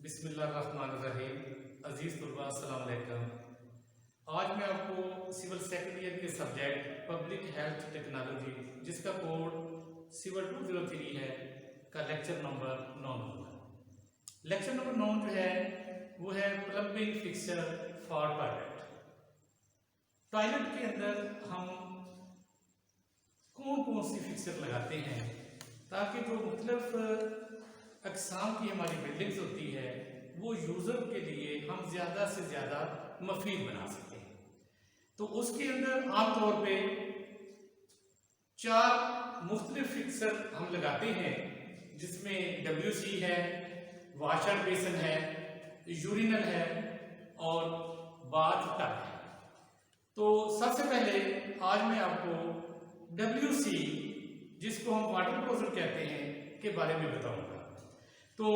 بسم اللہ الرحمن الرحیم۔ عزیز طلباء السلام علیکم۔ آج میں آپ کو سول سیکنڈ ایئر کے سبجیکٹ پبلک ہیلتھ ٹیکنالوجی جس کا کوڈ سول 203 ہے کا لیکچر نمبر 9 ہوگا۔ لیکچر نمبر 9 جو ہے وہ ہے plumbing fixture for toilet. Toilet کے اندر ہم کون کون سی فکسچر لگاتے ہیں تاکہ جو مختلف اقسام کی ہماری بلڈنگز ہوتی ہے وہ یوزر کے لیے ہم زیادہ سے زیادہ مفید بنا سکیں۔ تو اس کے اندر عام طور پہ 4 مختلف فکسر ہم لگاتے ہیں، جس میں WC ہے، واشر بیسن ہے، یورینل ہے اور باتھ ٹب ہے۔ تو سب سے پہلے آج میں آپ کو WC جس کو ہم واٹر کلوزر کہتے ہیں کے بارے میں بتاؤں گا۔ تو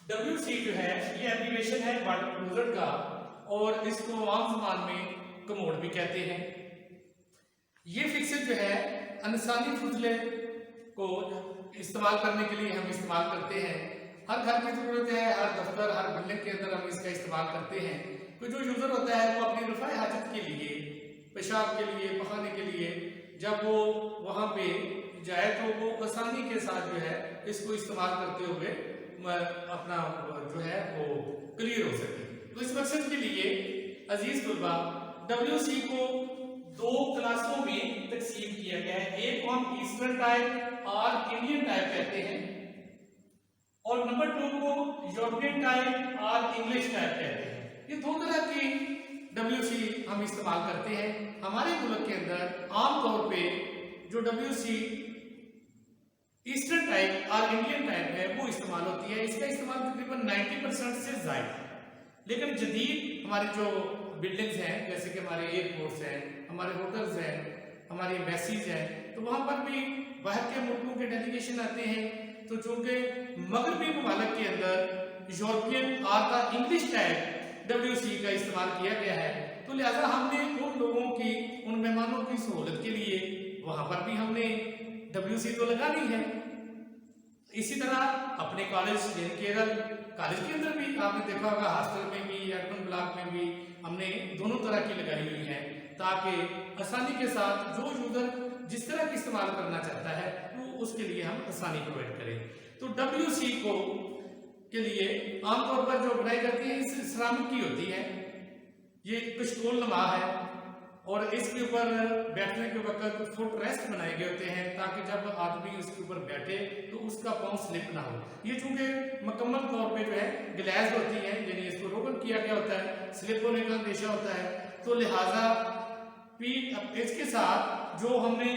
WC جو ہے یہ ایبریویشن ہے واٹر کلوزر کا، اور اس کو عام زبان میں کموڈ بھی کہتے ہیں۔ یہ فکسر جو ہے انسانی فضلے کو استعمال کرنے کے لیے ہم استعمال کرتے ہیں۔ ہر گھر کی ضرورت ہے، ہر دفتر، ہر بلڈنگ کے اندر ہم اس کا استعمال کرتے ہیں۔ کوئی جو یوزر ہوتا ہے وہ اپنی رفع حاجت کے لیے، پیشاب کے لیے، پخانے کے لیے جب وہ وہاں پہ جائے تو وہ آسانی کے ساتھ جو ہے اس کو استعمال کرتے ہوئے اپنا جو ہے وہ کلیئر ہو سکے۔ تو اس مقصد کے لیے عزیز طلباء WC کو 2 کلاسوں میں تقسیم کیا گیا ہے۔ ایک کو ہم ایسٹرن ٹائپ اور انڈین ٹائپ کہتے ہیں، اور نمبر 2 کو یورپین ٹائپ اور انگلش ٹائپ کہتے ہیں۔ یہ 2 طرح کی WC ہم استعمال کرتے ہیں۔ ہمارے ملک کے اندر عام طور پہ جو WC ایسٹرن ٹائپ اور انڈین ٹائپ ہے وہ استعمال ہوتی ہے۔ اس کا استعمال تقریباً 90% سے زائد ہے، لیکن جدید ہماری جو بلڈنگز ہیں جیسے کہ ہمارے ایئرپورٹس ہیں، ہمارے ہوٹلز ہیں، ہماری ایمبیسیز ہیں، تو وہاں پر بھی باہر کے ملکوں کے ڈیلیگیشن آتے ہیں۔ تو چونکہ مغربی ممالک کے اندر یورپین اور انگلش ٹائپ WC کا استعمال کیا گیا ہے، تو لہذا ہم نے ان لوگوں کی، ان مہمانوں کی سہولت کے لیے وہاں پر بھی ہم نے WC تو لگانی ہے۔ اسی طرح اپنے کالج کیرل کالج کے اندر بھی آپ نے دیکھا ہوگا، ہاسٹل میں بھی، اربن بلاک میں بھی ہم نے دونوں طرح کی لگائی ہوئی ہے، تاکہ آسانی کے ساتھ جو یوزر جس طرح کی استعمال کرنا چاہتا ہے وہ اس کے لیے ہم آسانی پرووائڈ کریں۔ تو WC کو کے لیے عام طور پر جو بنائی جاتی ہے اس سرامک کی ہوتی ہے، یہ کشکول نما ہے، اور اس کے اوپر بیٹھنے کے وقت فٹ ریسٹ بنائے گئے ہوتے ہیں تاکہ جب آدمی اس کے اوپر بیٹھے تو اس کا پاؤں سلپ نہ ہو۔ یہ چونکہ مکمل طور پہ جو ہے گلیز ہوتی ہے، یعنی اس کو روگن کیا گیا ہوتا ہے، سلپ ہونے کا اندیشہ ہوتا ہے، تو لہٰذا اس کے ساتھ جو ہم نے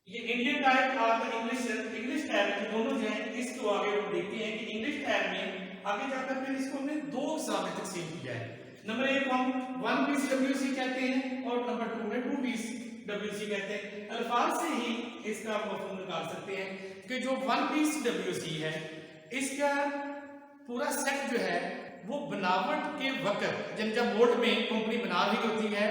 یہ انڈین ٹائپ اور انگلش ٹائپ دونوں جو ہیں، اس کو آگے ہم دیکھتے ہیں کہ انگلش ٹائپ میں آگے جا کر پھر اس کو ہم نے 2 اقسام میں تقسیم کیا ہے۔ نمبر 1 ہم 1 پیس WC کہتے ہیں، اور نمبر 2 میں 2 پیس WC کہتے ہیں۔ الفاظ سے ہی اس کا مفہوم نکال سکتے ہیں کہ جو 1 پیس WC ہے اس کا پورا سیٹ جو ہے وہ بناوٹ کے وقت جب مولڈ میں کمپنی بنا رہی ہوتی ہے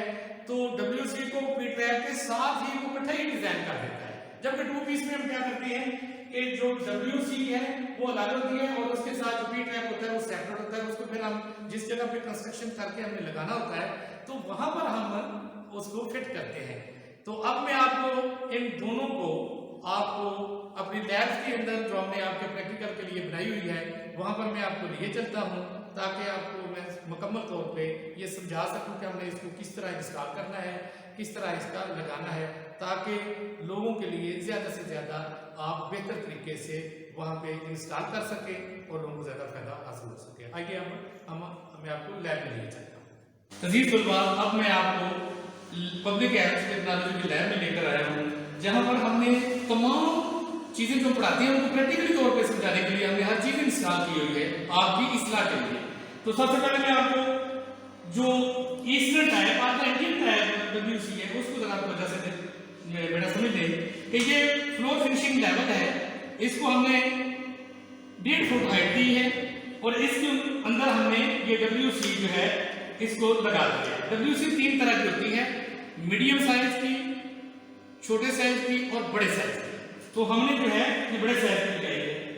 تو WC کو پی ٹریک کے ساتھ ہی وہ اکٹھا ہی ڈیزائن کر دیتا ہے، جبکہ 2 پیس میں ہم کیا کرتے ہیں کہ جو WC ہے وہ الگ ہوتی ہے اور اس کے ساتھ جو پی ٹریک ہوتا ہے وہ سیپریٹ ہوتا ہے۔ اس کو پھر ہم جس جگہ پہ کنسٹرکشن کر کے ہمیں لگانا ہوتا ہے تو وہاں پر ہم اس کو فٹ کرتے ہیں۔ تو اب میں آپ کو ان دونوں کو آپ کو اپنی لیب کے اندر جو ہم نے آپ کے پریکٹیکل کے لیے بنائی ہوئی ہے وہاں پر میں آپ کو لیے چلتا ہوں، تاکہ آپ کو میں مکمل طور پہ یہ سمجھا سکوں کہ ہم نے اس کو کس طرح انسٹال کرنا ہے، کس طرح اس کا لگانا ہے، تاکہ لوگوں کے لیے زیادہ سے زیادہ آپ بہتر طریقے سے وہاں پہ انسٹال کر سکیں اور لوگوں کو زیادہ فائدہ حاصل ہو سکے۔ آئیے میں آپ کو لیب میں لے چلتا ہوں۔ عزیز طلباء، اب میں آپ کو پبلک ہیلتھ ٹیکنالوجی کی لیب میں لے کر آیا ہوں، جہاں پر ہم نے تمام چیزیں جو پڑھاتے ہیں ان کو پریکٹیکلی طور پہ سمجھانے کے لیے ہم نے ہر چیز انسٹال کی ہوئی ہے آپ کی اصلاح کے لیے۔ تو سب سے پہلے میں آپ کو جو ایسٹرن ٹائپ اور انڈین ٹائپ WC ہے اس کو ذرا وجہ سے بیٹا سمجھ لیں کہ یہ فلور فنشنگ لیول ہے، اس کو ہم نے 1.5 فٹ ہائٹ دی ہے، اور اس کے اندر ہم نے یہ WC جو ہے اس کو لگا دیا ہے۔ WC 3 طرح کی ہوتی ہے، میڈیم سائز کی، چھوٹے سائز کی اور بڑے سائز کی۔ تو ہم نے جو ہے یہ بڑے سائز کی لگائی ہے۔